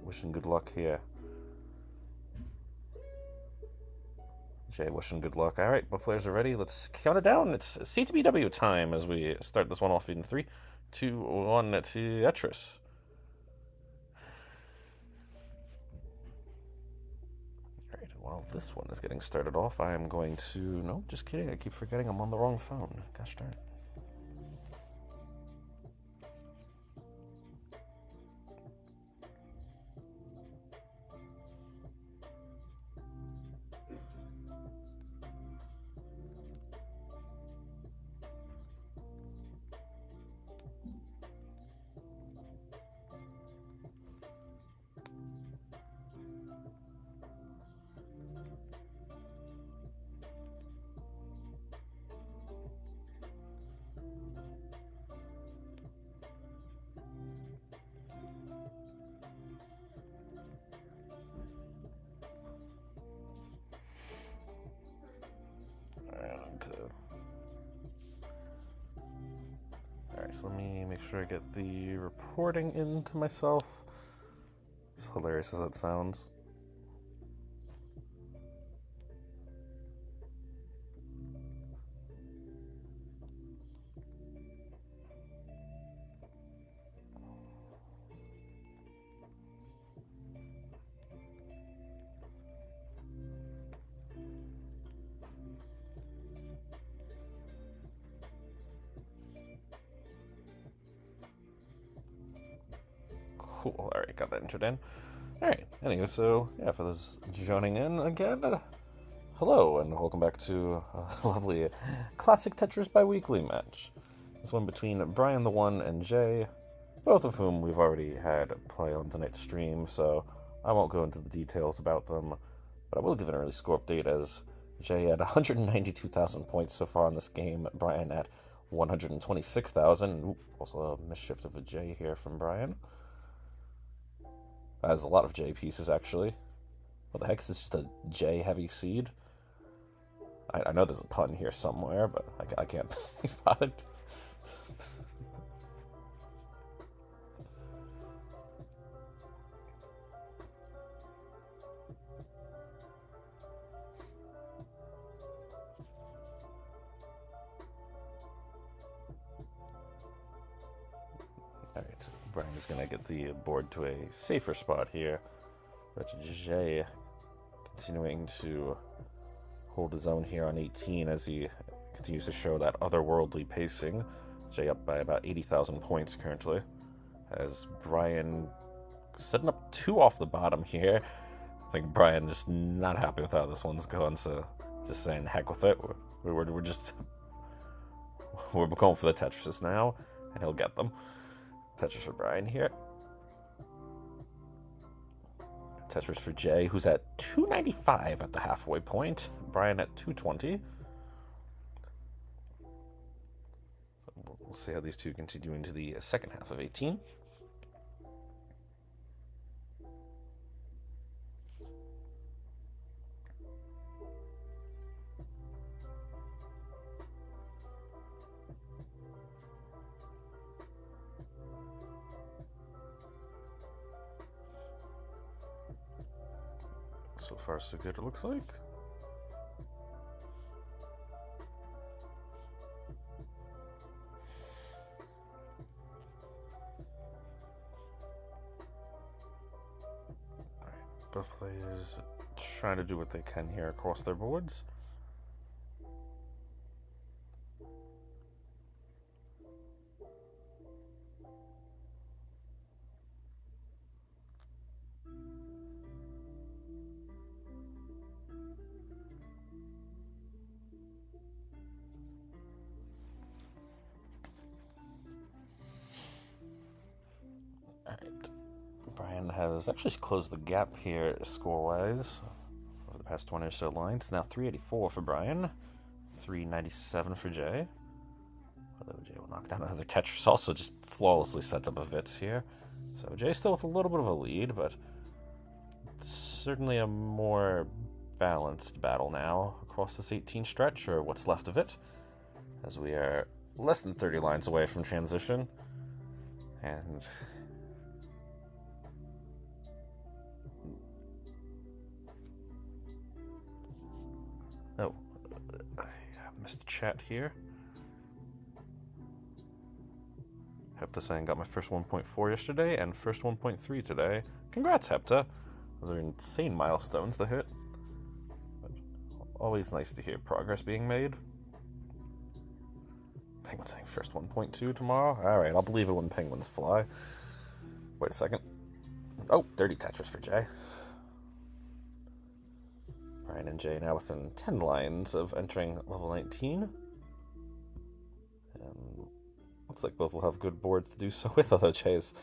wishing good luck here. Jay wishing good luck. All right, both players are ready. Let's count it down. It's CTBW time as we start this one off in 3, 2, 1. Tetris. All right, while this one is getting started off, I am going to... No, just kidding. I keep forgetting I'm on the wrong phone. Gosh darn it. Alright, so let me make sure I get the reporting into myself. As hilarious as that sounds. Cool, alright, got that entered in. Alright, anyway, so, yeah, for those joining in again, hello, and welcome back to a lovely Classic Tetris Bi-Weekly match. This one between Briantheone and Jay, both of whom we've already had play on tonight's stream, so I won't go into the details about them, but I will give an early score update as Jay at 192,000 points so far in this game, Brian at 126,000. Also a misshift of a J here from Brian. Has a lot of J pieces, actually. What the heck, is this just a J heavy seed? I know there's a pun here somewhere, but I can't be bothered. Alright, Brian is going to get the board to a safer spot here. But Jay continuing to hold his own here on 18 as he continues to show that otherworldly pacing. Jay up by about 80,000 points currently. As Brian setting up 2 off the bottom here. I think Brian just not happy with how this one's going, so just saying heck with it. We're just... We're going for the Tetrises now, and he'll get them. Tetris for Brian here. Tetris for Jay, who's at 295 at the halfway point. Brian at 220. So we'll see how these two continue into the second half of 18. So far, so good, it looks like. Alright, both players trying to do what they can here across their boards. Alright, Brian has actually closed the gap here score-wise over the past 20 or so lines. Now 384 for Brian, 397 for Jay. Although Jay will knock down another Tetris, also just flawlessly sets up a Vitz here. So Jay still with a little bit of a lead, but certainly a more balanced battle now across this 18 stretch, or what's left of it, as we are less than 30 lines away from transition. And missed chat here. Hepta saying got my first 1.4 yesterday and first 1.3 today. Congrats, Hepta. Those are insane milestones to hit. But always nice to hear progress being made. Penguin saying first 1.2 tomorrow. Alright, I'll believe it when penguins fly. Wait a second. Oh, dirty Tetris for Jay. Brian and Jay now within 10 lines of entering level 19. And looks like both will have good boards to do so with, although Jay's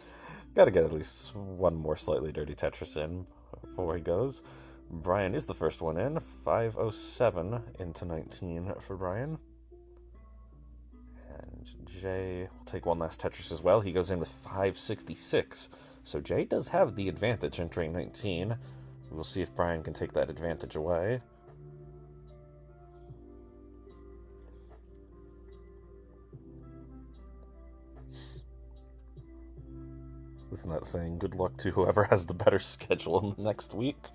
got to get at least one more slightly dirty Tetris in before he goes. Brian is the first one in. 5:07 into 19 for Brian. And Jay will take one last Tetris as well. He goes in with 5:66. So Jay does have the advantage entering 19. We'll see if Brian can take that advantage away. Isn't that saying good luck to whoever has the better schedule in the next week?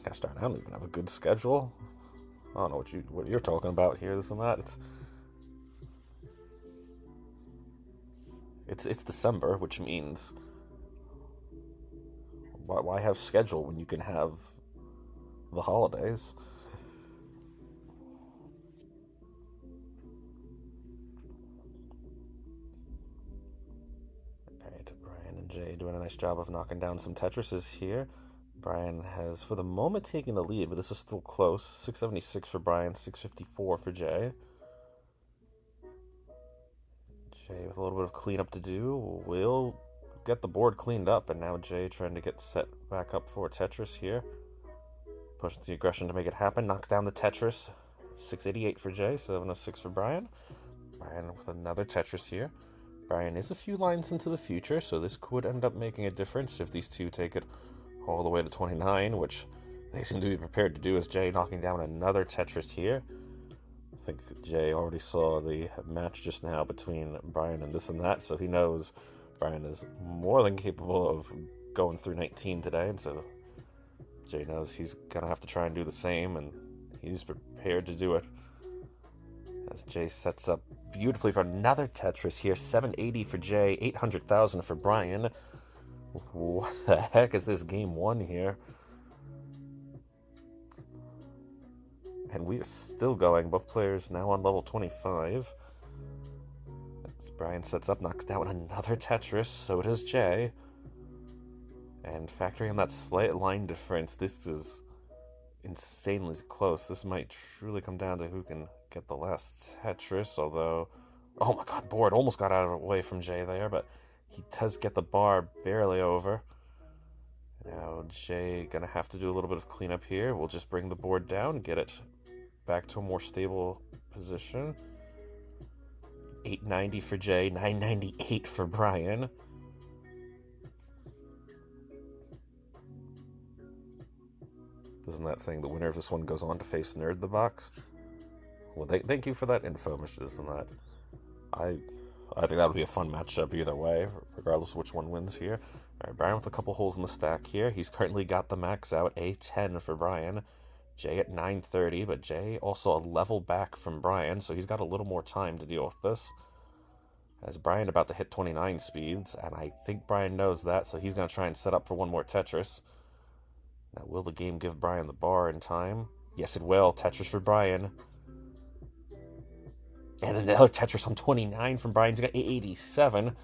Gosh darn, I don't even have a good schedule. I don't know what you're talking about here, this and that. It's December, which means why have schedule when you can have the holidays? Alright, Brian and Jay doing a nice job of knocking down some Tetrises here. Brian has, for the moment, taken the lead, but this is still close. 676 for Brian, 654 for Jay. Jay with a little bit of cleanup to do will get the board cleaned up, and now Jay trying to get set back up for Tetris here. Pushes the aggression to make it happen, knocks down the Tetris. 688 for Jay, 706 for Brian. Brian with another Tetris here. Brian is a few lines into the future, so this could end up making a difference if these two take it all the way to 29, which they seem to be prepared to do, as Jay knocking down another Tetris here. I think Jay already saw the match just now between Brian and this and that, so he knows Brian is more than capable of going through 19 today, and so Jay knows he's going to have to try and do the same, and he's prepared to do it. As Jay sets up beautifully for another Tetris here, 780 for Jay, 800,000 for Brian. What the heck is this game one here? And we are still going. Both players now on level 25. As Brian sets up, knocks down another Tetris. So does Jay. And factoring in that slight line difference, this is insanely close. This might truly come down to who can get the last Tetris. Although, oh my god, board almost got out of the way from Jay there, but he does get the bar barely over. Now Jay gonna have to do a little bit of cleanup here. We'll just bring the board down, get it back to a more stable position. 890 for Jay, 998 for Brian. Isn't that saying the winner of this one goes on to face Nerd the Box? Well, thank you for that info, Mr. This and That. I think that would be a fun matchup either way, regardless of which one wins here. Alright, Brian with a couple holes in the stack here. He's currently got the max out, A10 for Brian. Jay at 930, but Jay also a level back from Brian, so he's got a little more time to deal with this. As Brian about to hit 29 speeds, and I think Brian knows that, so he's going to try and set up for one more Tetris. Now, will the game give Brian the bar in time? Yes, it will. Tetris for Brian. And another Tetris on 29 from Brian. He's got 887.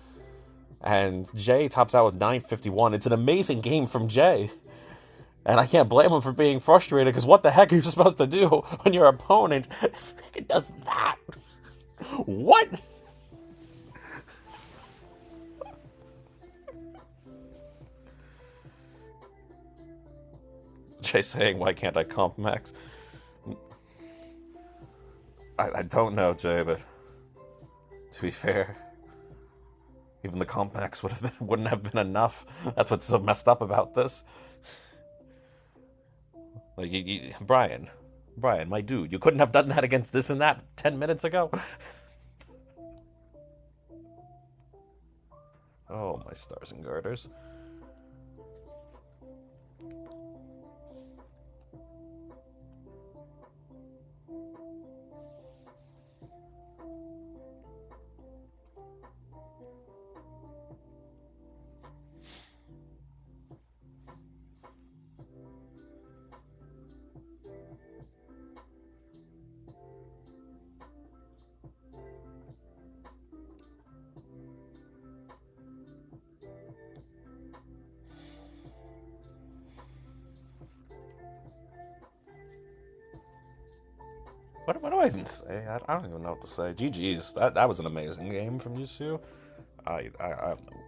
And Jay tops out with 951. It's an amazing game from Jay. And I can't blame him for being frustrated, because what the heck are you supposed to do when your opponent does that? What? Jay saying, why can't I comp max? I don't know, Jay, but to be fair, even the comp max wouldn't have been enough. That's what's so messed up about this. Like, Brian, my dude, you couldn't have done that against this and that 10 minutes ago? Oh, my stars and garters. what do I even say? I don't even know what to say. GG's. That was an amazing game from you two. I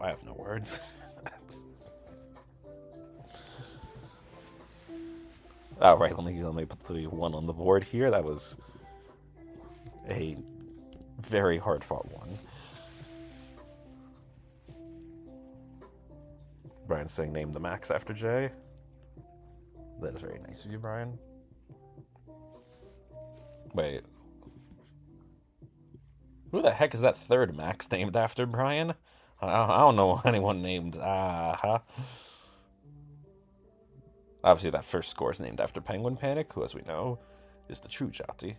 have no words. All right, let me put the one on the board here. That was a very hard fought one. Brian saying name the max after Jay. That is very nice of you, Brian. Wait. Who the heck is that third Max named after, Brian? I don't know anyone named. Obviously, that first score is named after Penguin Panic, who, as we know, is the true Jati.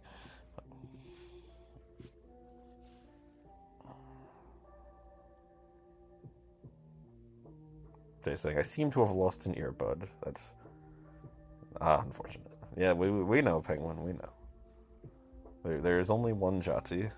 They're saying, I seem to have lost an earbud. That's unfortunate. Yeah, we know, Penguin, we know. There is only one Jati.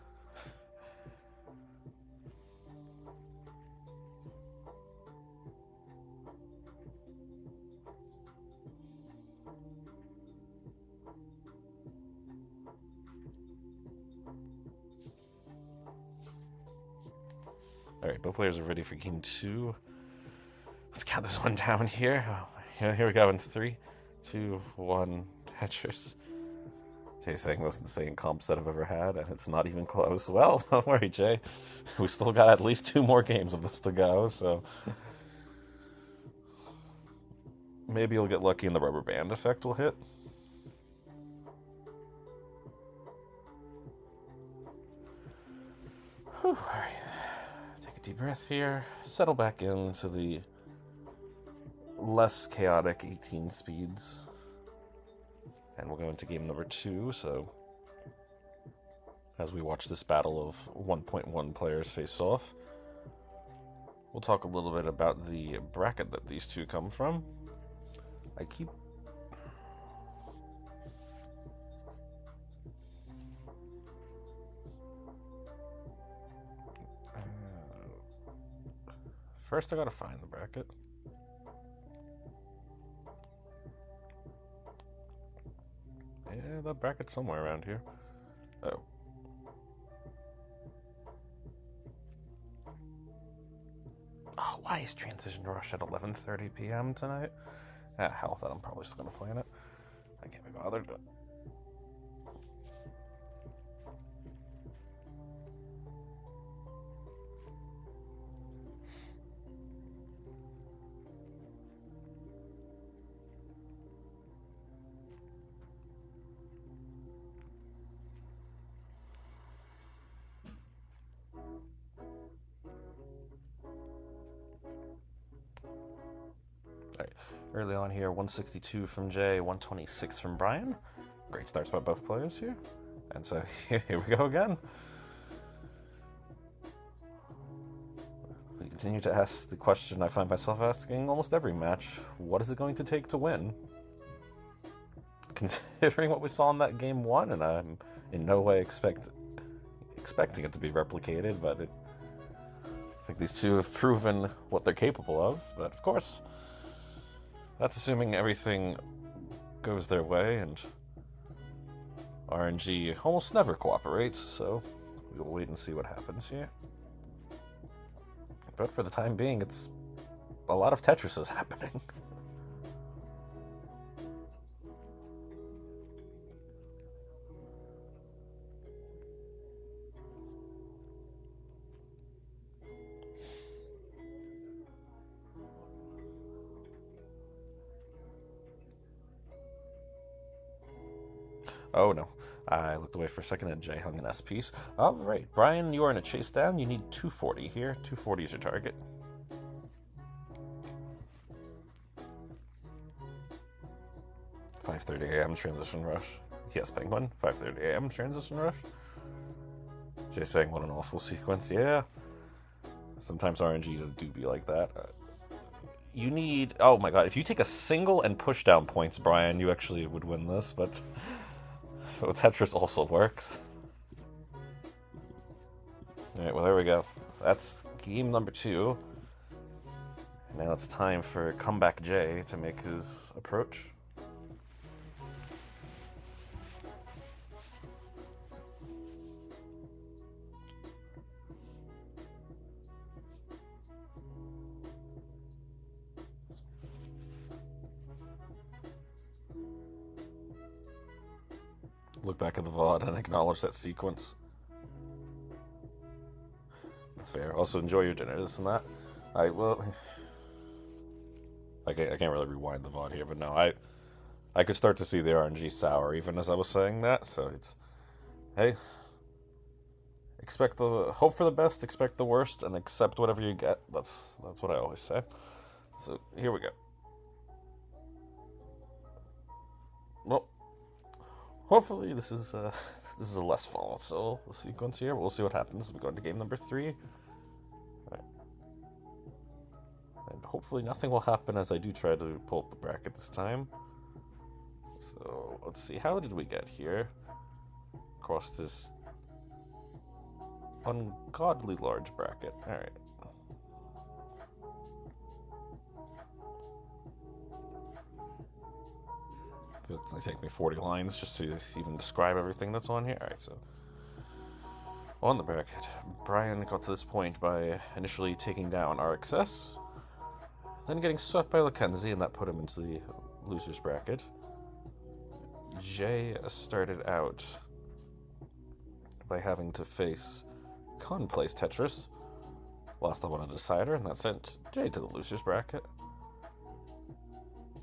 Alright, both players are ready for game 2. Let's count this one down here. Here we go in 3, 2, 1, Tetris. Jay's saying most insane comp set I've ever had, and it's not even close. Well, don't worry, Jay. We still got at least 2 more games of this to go, so maybe you'll get lucky and the rubber band effect will hit. Whew, alright. Take a deep breath here. Settle back into the less chaotic 18 speeds. And we'll go into game number 2, so as we watch this battle of 1.1 players face off, we'll talk a little bit about the bracket that these two come from. I keep... First I gotta find the bracket. Yeah, that bracket's somewhere around here. Oh. Oh, why is Transition Rush at 11:30 p.m. tonight? Hell, that I'm probably still gonna play in it. I can't be bothered. Alright, early on here, 162 from Jay, 126 from Brian. Great starts by both players here. And so here we go again. We continue to ask the question I find myself asking almost every match. What is it going to take to win? Considering what we saw in that game 1, and I'm in no way expecting it to be replicated, but I think these two have proven what they're capable of. But of course, that's assuming everything goes their way, and RNG almost never cooperates, so we'll wait and see what happens here. But for the time being, it's a lot of Tetris is happening. Oh no, I looked away for a second and Jay hung an S piece. Alright, Brian, you are in a chase down. You need 240 here. 240 is your target. .5:30 a.m. transition rush. Yes, Penguin. 5:30 a.m. transition rush. Jay saying what an awful sequence. Yeah. Sometimes RNG do be like that. You need... Oh my god, if you take a single and push down points, Brian, you actually would win this, but... Tetris also works. Alright, well there we go. That's game number 2. And now it's time for Comeback Jay to make his approach. look back at the VOD and acknowledge that sequence. That's fair. Also, enjoy your dinner, this and that. I can't really rewind the VOD here, but no, I could start to see the RNG sour even as I was saying that, so it's, hey, hope for the best, expect the worst, and accept whatever you get. That's what I always say. So, here we go. Well, hopefully this is a less volatile sequence here. We'll see what happens as we go into game number 3. Right. And hopefully nothing will happen as I do try to pull up the bracket this time. So, let's see, how did we get here? Across this ungodly large bracket. Alright. I feel it's going to take me 40 lines just to even describe everything that's on here. Alright, so on the bracket, Brian got to this point by initially taking down RXS, then getting swept by Mackenzie, and that put him into the loser's bracket. Jay started out by having to face Conplays Tetris, lost that one on a decider, and that sent Jay to the loser's bracket.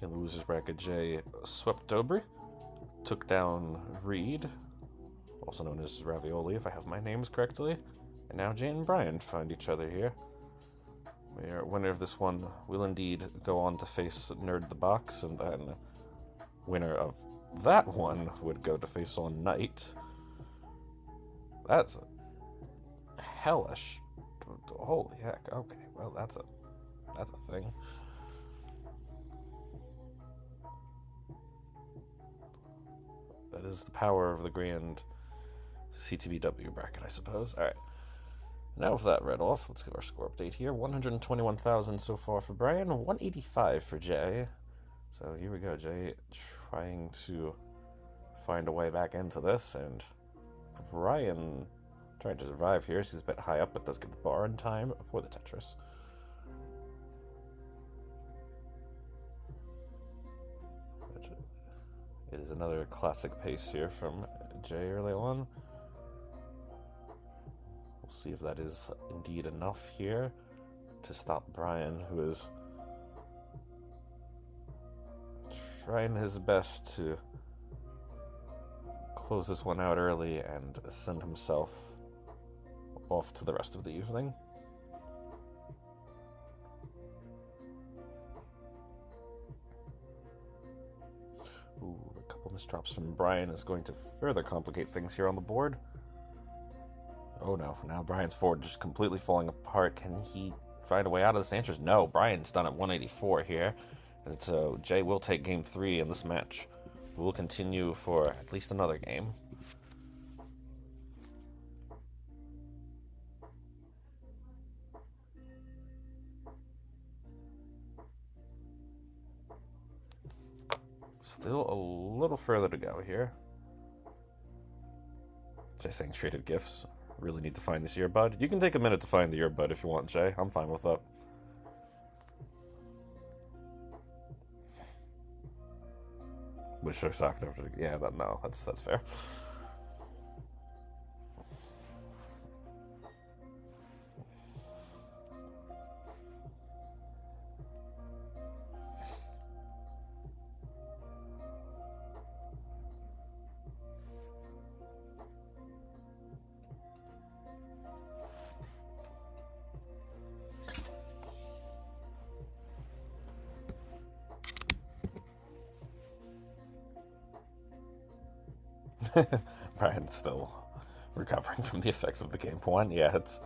In the loser's bracket, Jay swept Dobry, took down Reed, also known as Ravioli, if I have my names correctly, and now Jay and Brian find each other here. The winner of this one will indeed go on to face Nerd the Box, and then winner of that one would go to face on Knight. That's hellish. Holy heck. Okay, well, that's a thing. That is the power of the grand CTBW bracket, I suppose. Alright. Now with that read off, let's give our score update here. 121,000 so far for Brian, 185 for Jay. So here we go, Jay trying to find a way back into this, and Brian trying to survive here. He's a bit high up, but does get the bar in time for the Tetris. It is another classic pace here from Jay early on. We'll see if that is indeed enough here to stop Brian, who is trying his best to close this one out early and send himself off to the rest of the evening. Ooh, a couple misdrops from Brian is going to further complicate things here on the board. Oh no, now Brian's forward just completely falling apart. Can he find a way out of this answer? No, Brian's done at 184 here. And so Jay will take game 3 in this match. We'll continue for at least another game. Still a little further to go here. Jay saying traded gifts. Really need to find this earbud. You can take a minute to find the earbud if you want, Jay. I'm fine with that. Wish I sucked after. Yeah, no, that's fair. Brian's still recovering from the effects of the game point. Yeah, it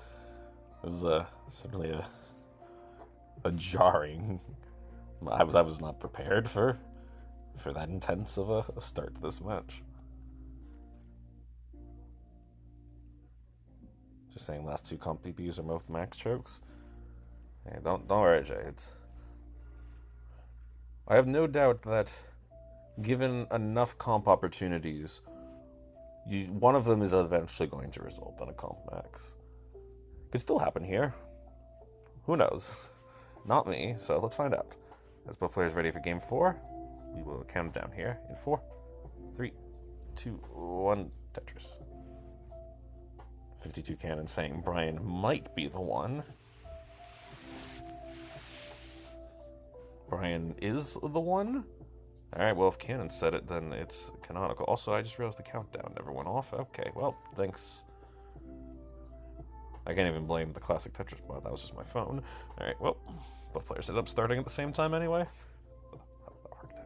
was certainly a jarring. I was not prepared for that intense of a start to this match. Just saying, last 2 comp DPUs are both max chokes. Hey, don't worry, Jay. I have no doubt that given enough comp opportunities, one of them is eventually going to result in a comp max. Could still happen here. Who knows? Not me, so let's find out. As both players ready for game 4, we will count down here in 4, 3, 2, 1, Tetris. 52 Cannon saying Brian might be the one. Brian is the one? Alright, well, if Cannon said it, then it's canonical. Also, I just realized the countdown never went off. Okay, well, thanks. I can't even blame the classic Tetris bot. That was just my phone. Alright, well, both players ended up starting at the same time anyway. That worked out.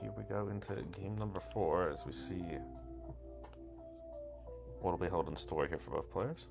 Here we go into game number 4 as we see what will be held in store here for both players.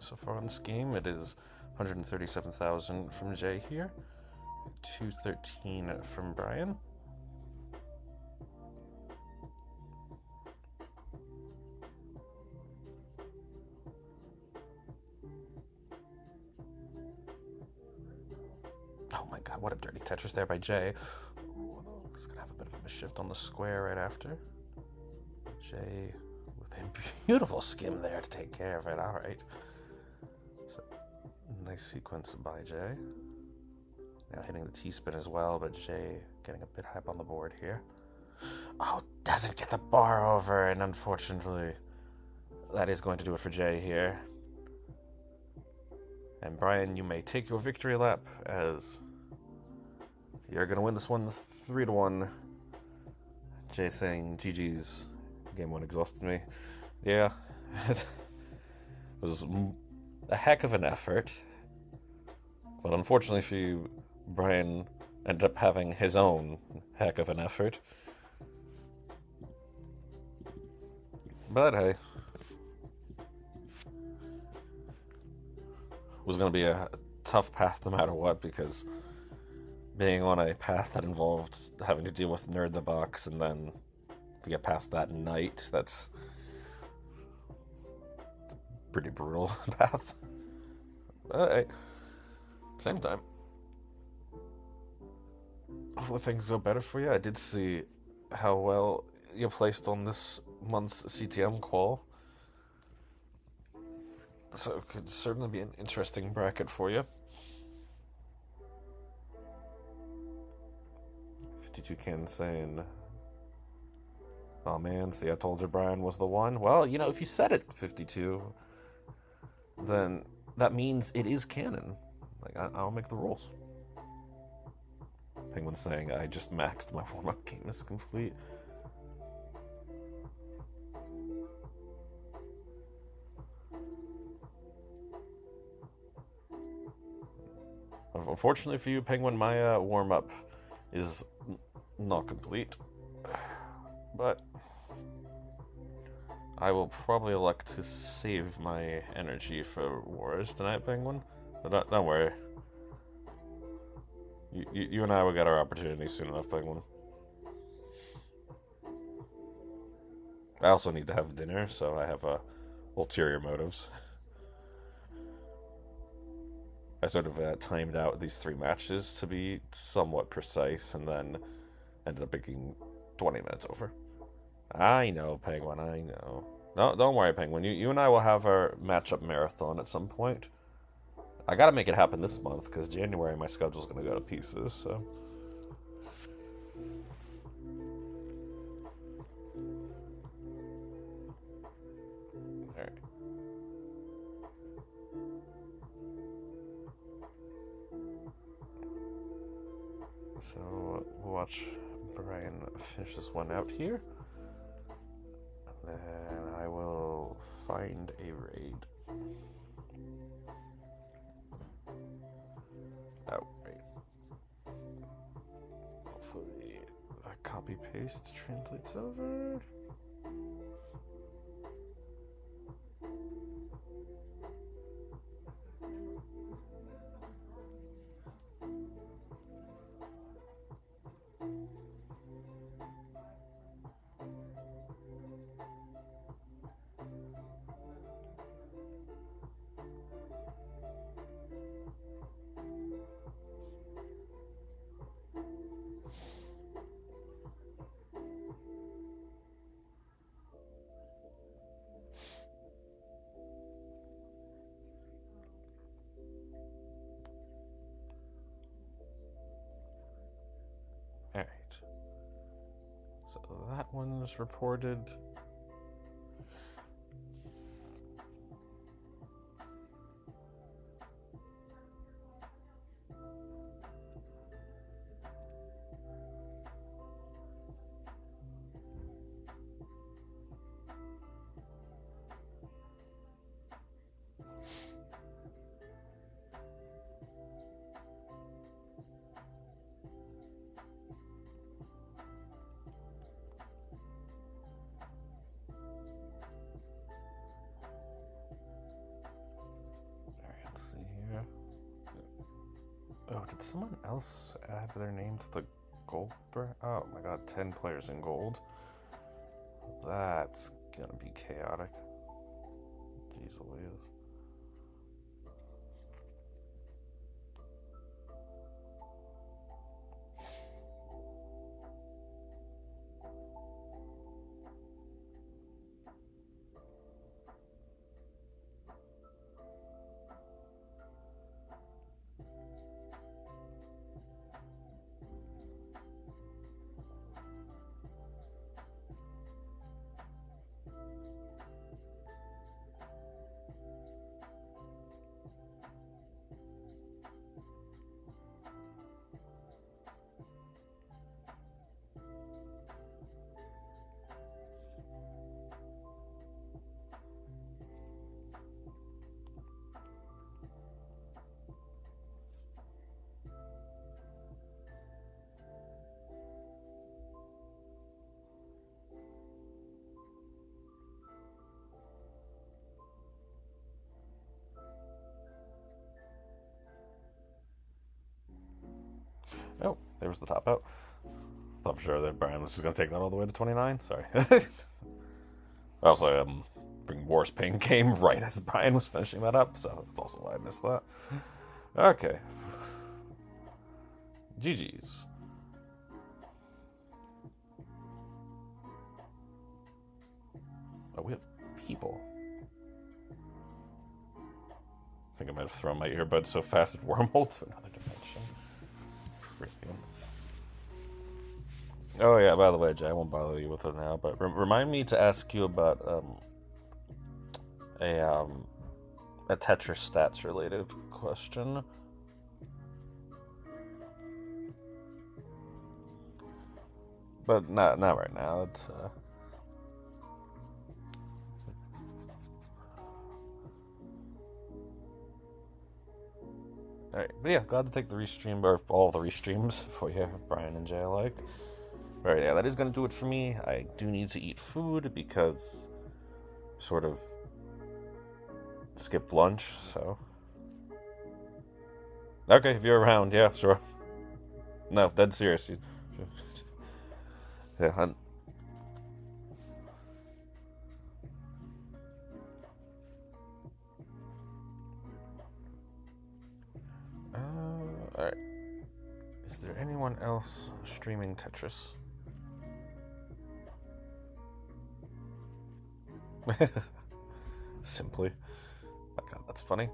So far on this game, it is 137,000 from Jay here, 213 from Brian. Oh my god, what a dirty Tetris there by Jay. He's gonna have a bit of a shift on the square right after. Jay with a beautiful skim there to take care of it. Alright. So, nice sequence by Jay. Now hitting the T-spin as well, but Jay getting a bit hype on the board here. Oh, doesn't get the bar over, and unfortunately, that is going to do it for Jay here. And Brian, you may take your victory lap as you're going to win this one 3-1. Jay saying, GG's, game 1 exhausted me. Yeah, it was a heck of an effort. But unfortunately for you, Brian ended up having his own heck of an effort. But hey, it was going to be a tough path no matter what, because being on a path that involved having to deal with Nerd the Box and then to get past that night, that's a pretty brutal path. But hey, same time, hopefully things go better for you. I did see how well you placed on this month's CTM qual, so it could certainly be an interesting bracket for you. 52 Ken saying, oh man, see, I told you Brian was the one. Well, you know, if you said it, 52, then that means it is canon. Like, I'll make the rules. Penguin saying, I just maxed my warm-up game is complete. Unfortunately for you, Penguin, my warm-up is not complete. But I will probably elect to save my energy for Wars tonight, Penguin. But don't worry. You and I will get our opportunity soon enough, Penguin. I also need to have dinner, so I have ulterior motives. I sort of timed out these 3 matches to be somewhat precise, and then ended up making 20 minutes over. I know, Penguin, I know. No, don't worry, Penguin. You and I will have our matchup marathon at some point. I gotta make it happen this month, because January my schedule's gonna go to pieces, so... Alright. So, we'll watch Brian finish this one out here. And then I will find a raid. Oh, wait. Hopefully that copy paste translates over. Alright. So that one's reported. Let's see here. Oh, did someone else add their name to the gold? Oh my god, 10 players in gold. That's gonna be chaotic. Jeez Louise. Oh, there was the top out. Thought for sure that Brian was just going to take that all the way to 29. Sorry. Also, bring Wars Pain came right as Brian was finishing that up, so that's also why I missed that. Okay. GG's. Oh, we have people. I think I might have thrown my earbuds so fast it wormholed to another dimension. Freaking. Oh yeah, by the way, Jay, I won't bother you with it now, but remind me to ask you about a Tetris stats related question. But not right now. It's Alright, but yeah, glad to take the restream, or all the restreams for you, Brian and Jay alike. Alright, yeah, that is going to do it for me. I do need to eat food because sort of skipped lunch, so... Okay, if you're around, yeah, sure. No, dead serious. Yeah, alright. Is there anyone else streaming Tetris? Simply. Oh god, that's funny.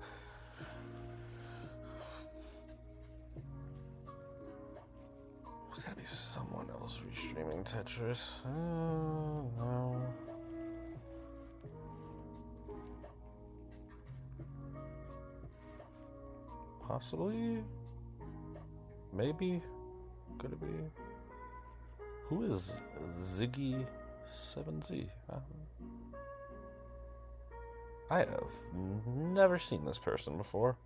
There's gotta be someone else restreaming Tetris. No. Possibly? Maybe? Could it be? Who is Ziggy7Z? I have never seen this person before.